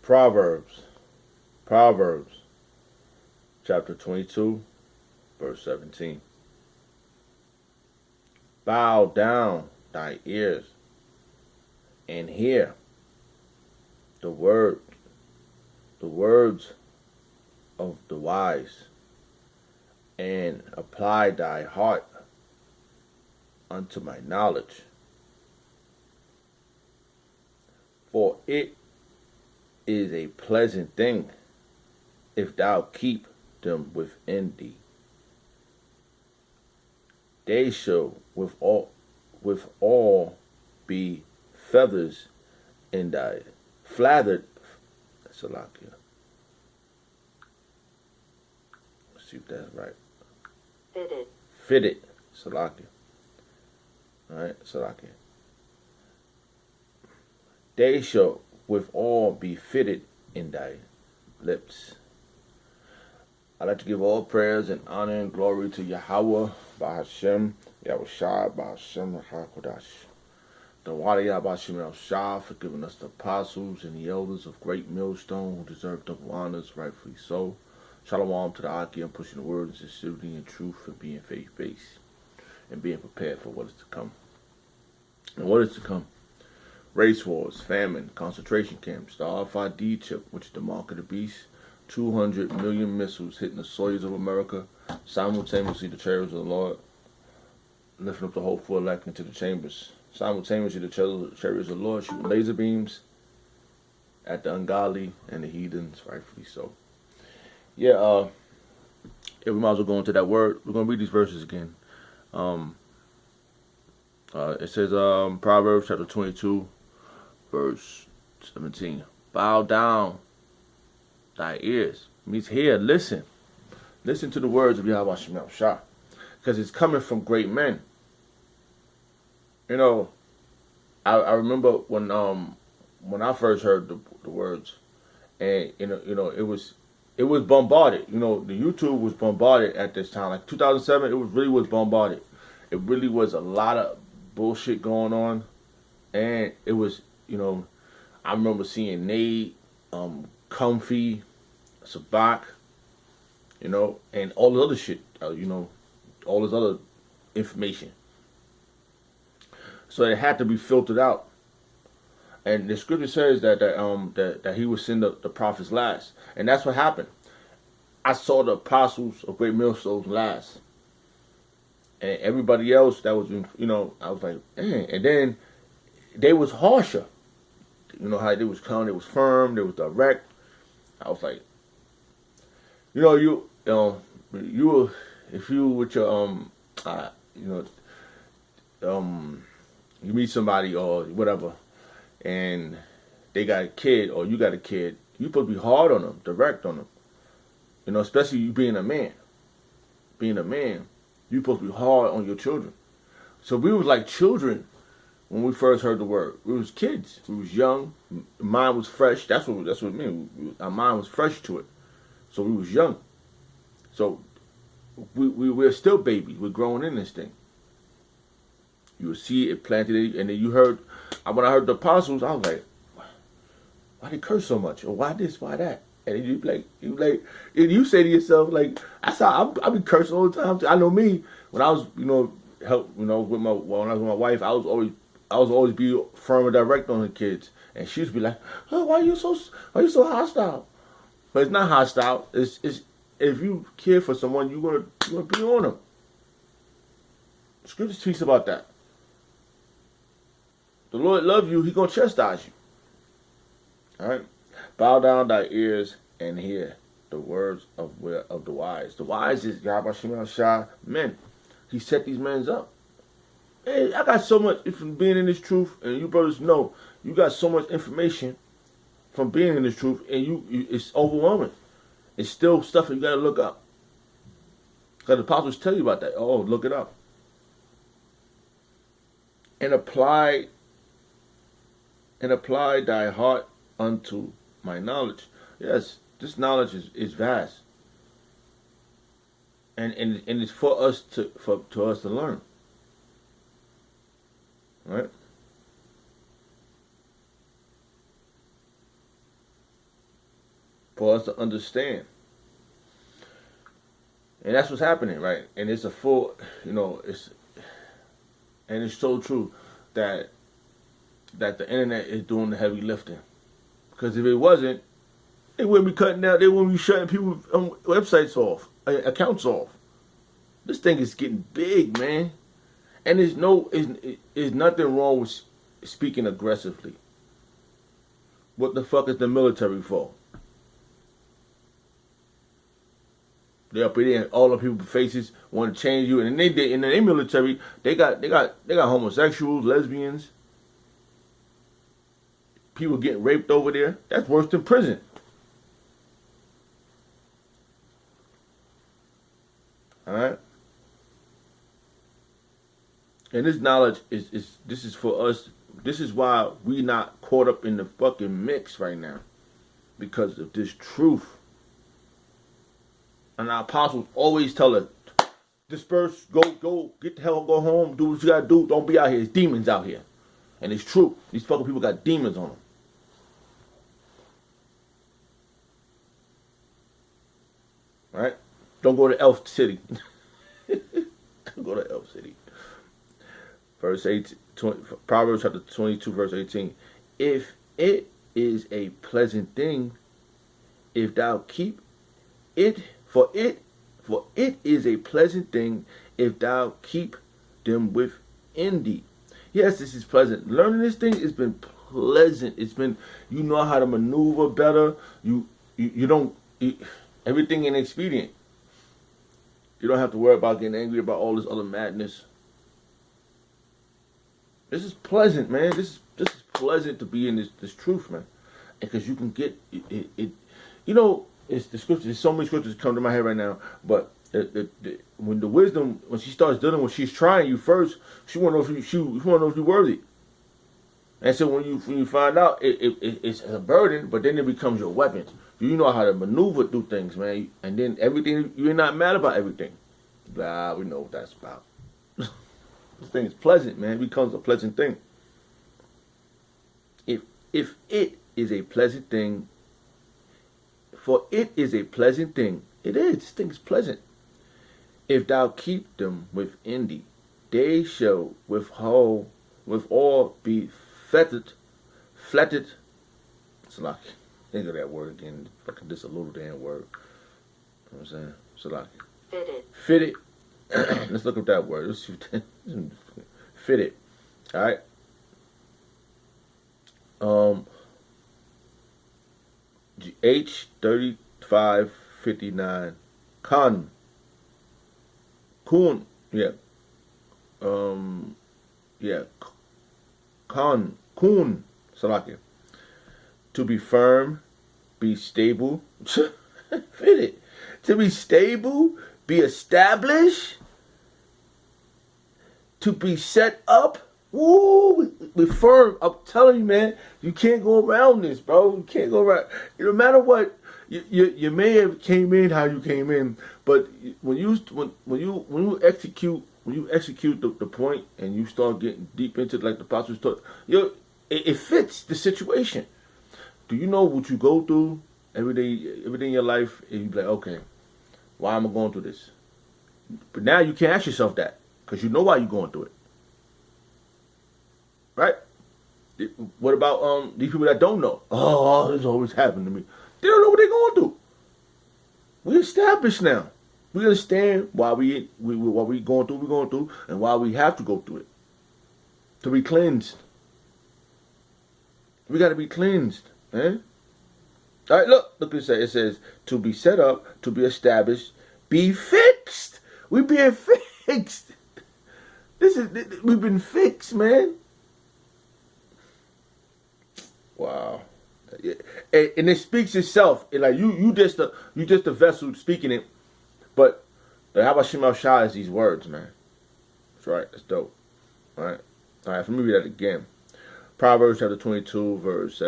Proverbs, Proverbs, chapter 22, verse 17. Bow down thy ears and hear the word, the words of the wise, and apply thy heart unto my knowledge. For it is a pleasant thing if thou keep them within thee. They shall with all be feathers in thy flathered Salakia. Let's see if that's right. Fitted Salakia. Alright, Salakia. They shall with all be fitted in thy lips. I'd like to give all prayers and honor and glory to Yahweh, Bahashem, Yahushua, Bahashem, HaKodash. The Wadi Yahbashim El Shah for giving us the apostles and the elders of Great Millstone who deserve double honors, rightfully so. Shalom to the Aki and pushing the words of sincerity and truth and being faith-based and being prepared for what is to come. And what is to come? Race wars, famine, concentration camps, the RFID chip, which is the mark of the beast, 200 million missiles hitting the soils of America, simultaneously the chariots of the Lord, lifting up the hopeful elect into the chambers. Simultaneously the chariots of the Lord shooting laser beams at the ungodly and the heathens, rightfully so. Yeah, we might as well go into that word. We're going to read these verses again. It says, Proverbs chapter 22, verse 17. Bow down thy ears. Means hear, listen. Listen to the words of Yahweh Shemel Shah. Because it's coming from great men. You know, I remember when I first heard the words, and you know, it was bombarded. You know, the YouTube was bombarded at this time. Like 2007, it really was bombarded. It really was a lot of bullshit going on, and it was, you know, I remember seeing Nate, Comfy, Sabak, you know, and all the other shit, you know, all this other information. So it had to be filtered out. And the scripture says that he would send the prophets last. And that's what happened. I saw the apostles of Great Millstones last. And everybody else that was, you know, I was like, man. And then they was harsher. You know how they was calm, they was firm, they was direct. I was like, you know, you if you with your you know, you meet somebody or whatever, and they got a kid or you got a kid, you supposed to be hard on them, direct on them. You know, especially you being a man. Being a man, you supposed to be hard on your children. So we was like children when we first heard the word. We was kids. We was young. Mind was fresh. That's what it meant. Our mind was fresh to it. So we was young. So we're still babies. We're growing in this thing. You would see it planted it, and then you heard. When I heard the apostles, I was like, "Why they curse so much? Or why this? Why that?" And then and you say to yourself, like, I be cursing all the time. I know me when I was, you know, when I was with my wife, I was always be firm and direct on her kids, and she would be like, "Oh, why are you so hostile?" But it's not hostile. It's if you care for someone, you gonna be on them. Scripture speaks about that. The Lord loves you, He gonna chastise you. All right, bow down thy ears and hear the words of the wise. The wise is Yahweh Shemel Shah men. He set these men up. Hey, I got so much from being in this truth, and you brothers know you got so much information from being in this truth, and it's overwhelming. It's still stuff that you gotta look up. Because the apostles tell you about that. Oh, look it up. And apply thy heart unto my knowledge. Yes, this knowledge is vast. And it's for us to learn. Right? for us to understand. And that's what's happening, right? And it's a full, it's so true that the internet is doing the heavy lifting. Because if it wasn't, they wouldn't be cutting down. They wouldn't be shutting people's websites off, accounts off. This thing is getting big, man. And there's nothing wrong with speaking aggressively. What the fuck is the military for? They up there, all the people's faces want to change you, and in the military, they got homosexuals, lesbians, people getting raped over there. That's worse than prison. All right. And this knowledge this is for us. This is why we not caught up in the fucking mix right now, because of this truth. And our apostles always tell us, disperse, go, get the hell, go home, do what you gotta do. Don't be out here. There's demons out here. And it's true. These fucking people got demons on them. Right? Don't go to Elf City. Don't go to Elf City. Verse 18, Proverbs chapter 22, verse 18. If it is a pleasant thing, if thou keep it, for it is a pleasant thing, if thou keep them within thee. Yes, this is pleasant. Learning this thing has been pleasant. It's been, you know how to maneuver better. You don't, everything in expedient. You don't have to worry about getting angry about all this other madness. This is pleasant, man. This is pleasant to be in this truth, man. Because you can get it. It's the scriptures. There's so many scriptures come to my head right now. But when the wisdom, when she starts dealing with, she's trying you first. She want to know if you're worthy. And so when you find out, it's a burden, but then it becomes your weapon. You know how to maneuver through things, man. And then everything, you're not mad about everything. Blah, we know what that's about. This thing is pleasant, man. It becomes a pleasant thing. If it is a pleasant thing, for it is a pleasant thing. It is. This thing is pleasant. If thou keep them within thee, they shall with all be flattered. It's like, think of that word again. Fucking just a little damn word. You know what I'm saying? It's like fitted. Let's look up that word. Let's see. Fitted. All right. H3559 Kun. Yeah. Kun. Salakia. To be firm, be stable. Fitted. To be stable, be established, to be set up. Woo, be firm. I'm telling you, man, you can't go around this, bro. You can't go around. No matter what, you may have came in how you came in, but when you execute the point and you start getting deep into, like the apostles taught, it fits the situation. Do you know what you go through every day in your life? And you be like, okay, why am I going through this? But now you can ask yourself that, because you know why you're going through it. Right? What about these people that don't know? Oh, this always happened to me. They don't know what they're going through. We're established now. We understand why we going through what we're going through, and why we have to go through it. To be cleansed. We got to be cleansed. Eh? All right, look what it says. It says, to be set up, to be established, be fixed. We're being fixed. We've been fixed, man. Wow. And it speaks itself. Like you just a vessel speaking it. But how about Shemal Shah is these words, man? That's right. That's dope. All right. Let me read that again. Proverbs chapter 22, verse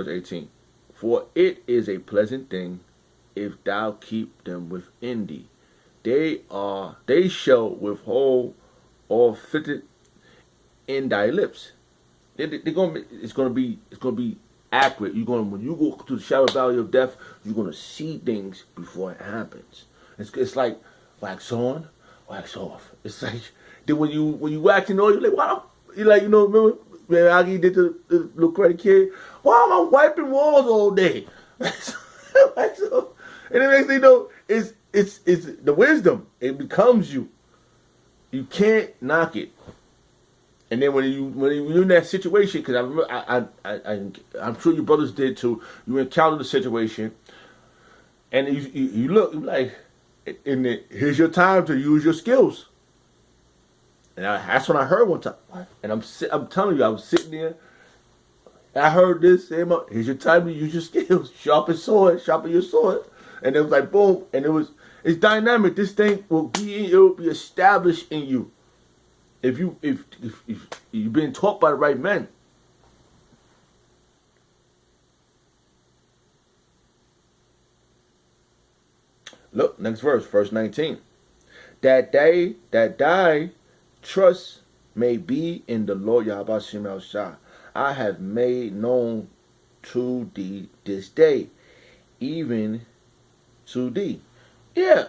18. For it is a pleasant thing if thou keep them within thee. They shall withhold all fitted in thy lips. It's gonna be accurate. You're going when you go to the shadow valley of death, you're gonna see things before it happens. It's like wax on, wax off. It's like then when you waxing on, you're like, wow. You like remember when Aggie did the little credit kid? Why am I wiping walls all day? Wax off. And the next thing you know, it's the wisdom. It becomes you. You can't knock it. And then when you're in that situation, because I'm sure your brothers did too. You encountered the situation, and you look like, and here's your time to use your skills. And that's what I heard one time. And I'm telling you, I was sitting there. And I heard this. Here's your time to use your skills. Sharpen your sword. And it was like boom. And it's dynamic. This thing will be established in you. If you've been taught by the right men. Look, next verse 19. That thy trust may be in the Lord Yahweh Shem Shah. I have made known to thee this day, even to thee. Yeah.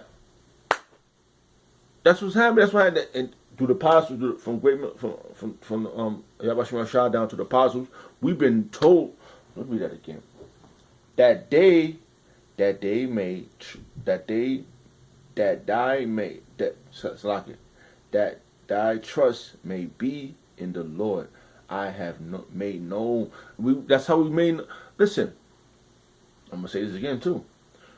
That's what's happening. That's why and through the apostles, from Yahweh Shem Shah down to the apostles, we've been told. Let me read that again. That thy trust may be in the Lord. I have made known. That's how we made. Listen, I'm gonna say this again too.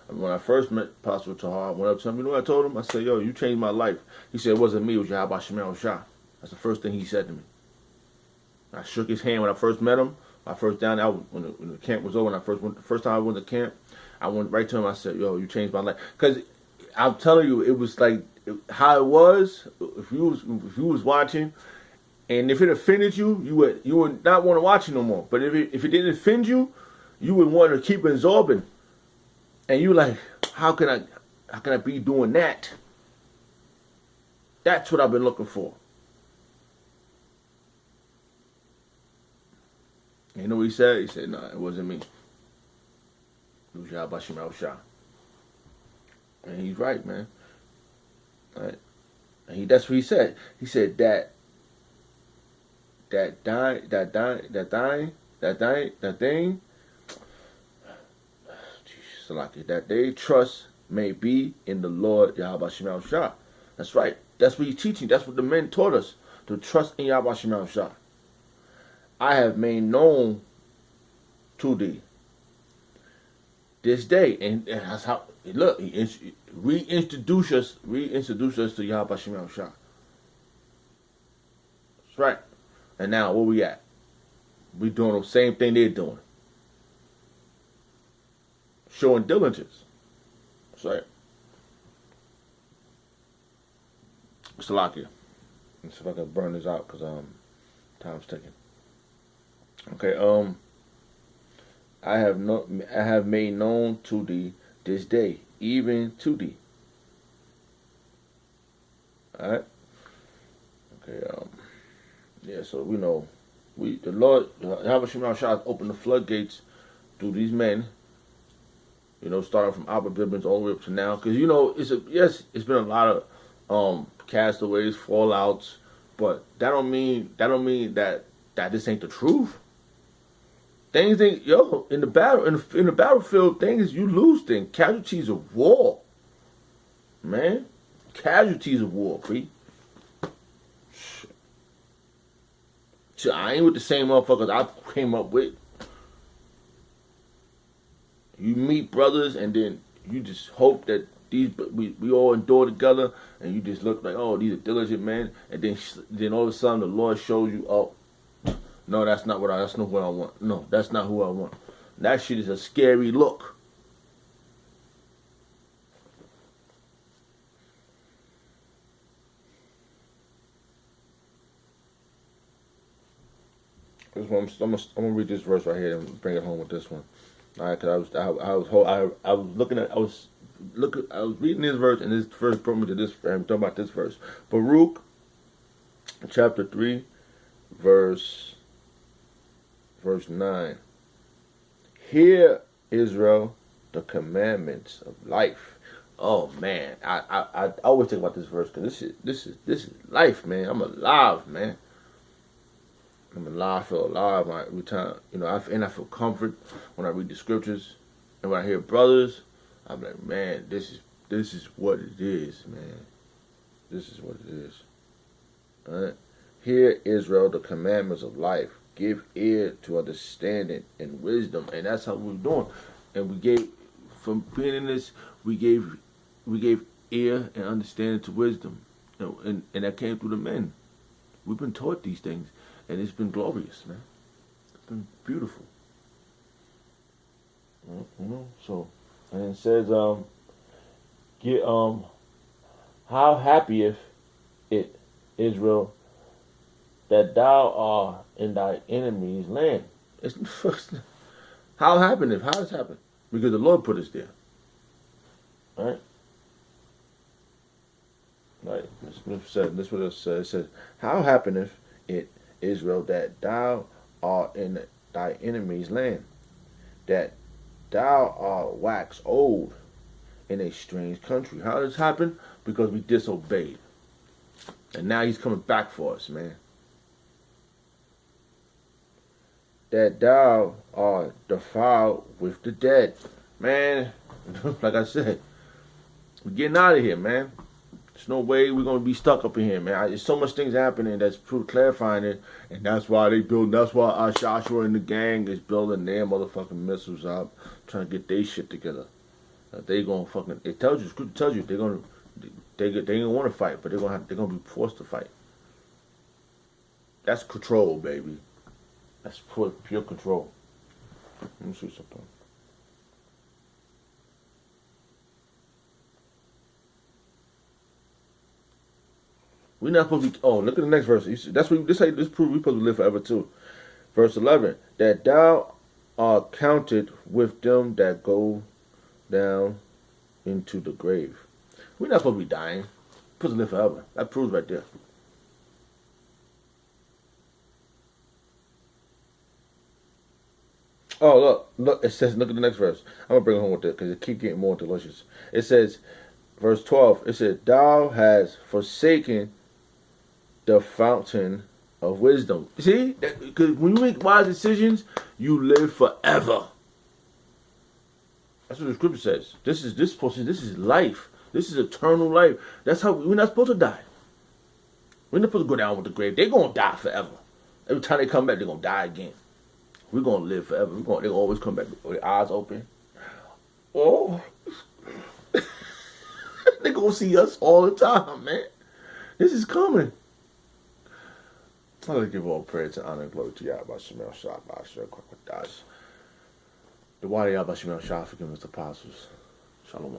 When I first met Apostle Tahar, I went up to him. You know what I told him? I said, "Yo, you changed my life." He said, "It wasn't me. It was Yahweh Shemel Shah." That's the first thing he said to me. I shook his hand when I first met him. I first down out when the camp was over. When the first time I went to camp, I went right to him. I said, "Yo, you changed my life." Because I'm telling you, it was like how it was. If you was watching, and if it offended you, you would not want to watch it no more. But if it didn't offend you, you would want to keep absorbing. And you like, how can I be doing that? That's what I've been looking for. You know what he said? He said, "No, it wasn't me. It was Yahweh Shemel Shah." And he's right, man. Right? And that's what he said. He said that thing. That they trust may be in the Lord Yahweh Shemel Shah. That's right. That's what he's teaching. That's what the men taught us, to trust in Yahweh Shemel Shah. I have made known to thee this day, and that's how. Look, he reintroduced us to Yahweh Shemel Shah. That's right. And now where we at? We doing the same thing they're doing. Showing diligence. That's right. Salakia. Let's see if I can burn this out because time's ticking. Okay. I have made known to thee this day, even to thee. All right. Okay. Yeah. So we know the Lord Yahweh Shemel Shah has opened the floodgates through these men. You know, starting from Abba Bibbins all the way up to now, because it's been a lot of castaways, fallouts, but that don't mean that this ain't the truth. Things in the battlefield, things you lose things, casualties of war, man, casualties of war, P. So I ain't with the same motherfuckers I came up with. You meet brothers, and then you just hope that we all endure together, and you just look like, oh, these are diligent men, and then all of a sudden the Lord shows you, oh, no, that's not what I want. No, that's not who I want. That shit is a scary look. I'm gonna read this verse right here and bring it home with this one. All right, because I was reading this verse, and this verse brought me to this. I'm talking about this verse, Baruch, chapter 3, verse 9. Hear, Israel, the commandments of life. Oh man, I always think about this verse because this is life, man. I'm alive, man. I'm alive. I feel alive every time. I feel comfort when I read the scriptures, and when I hear brothers, I'm like, man, this is what it is, man. This is what it is. All right. Hear, Israel, the commandments of life. Give ear to understanding and wisdom, and that's how we're doing. And we gave, from being in this, we gave ear and understanding to wisdom, and that came through the men. We've been taught these things, and it's been glorious, man. It's been beautiful. So, and it says, get how happy if it, Israel, that thou art in thy enemy's land. It's how happened if? How does it happen? Because the Lord put us there. All right. Right. This is what it says. It says, how happeneth it, Israel, that thou art in thy enemy's land, that thou art waxed old in a strange country. How does this happen? Because we disobeyed. And now he's coming back for us, man. That thou art defiled with the dead. Man, like I said, we're getting out of here, man. There's no way we're going to be stuck up in here, man. There's so much things happening that's clarifying it. And that's why that's why Joshua and the gang is building their motherfucking missiles up, trying to get their shit together. They going to fucking, it tells you, scripture tells you, they ain't want to fight, but they're going to be forced to fight. That's control, baby. That's pure control. Let me see something. We're not supposed to be. Oh, look at the next verse. That's what this prove we supposed to live forever too. Verse 11: that thou art counted with them that go down into the grave. We're not supposed to be dying. We're supposed to live forever. That proves right there. Oh, look, it says, look at the next verse. I'm going to bring it home with it because it keeps getting more delicious. It says, verse 12, it says, thou hast forsaken the fountain of wisdom. See? Because when you make wise decisions, you live forever. That's what the scripture says. This is life. This is eternal life. That's how we're not supposed to die. We're not supposed to go down with the grave. They're going to die forever. Every time they come back, they're going to die again. We're going to live forever. They're going to always come back with their eyes open. Oh. They're going to see us all the time, man. This is coming. I'd like to give all praise and honor and glory to Yahweh Shemel Shah, Bashar, Kwakadash. The Wadi Yahweh Shemel Shah, forgive us the apostles. Shalom.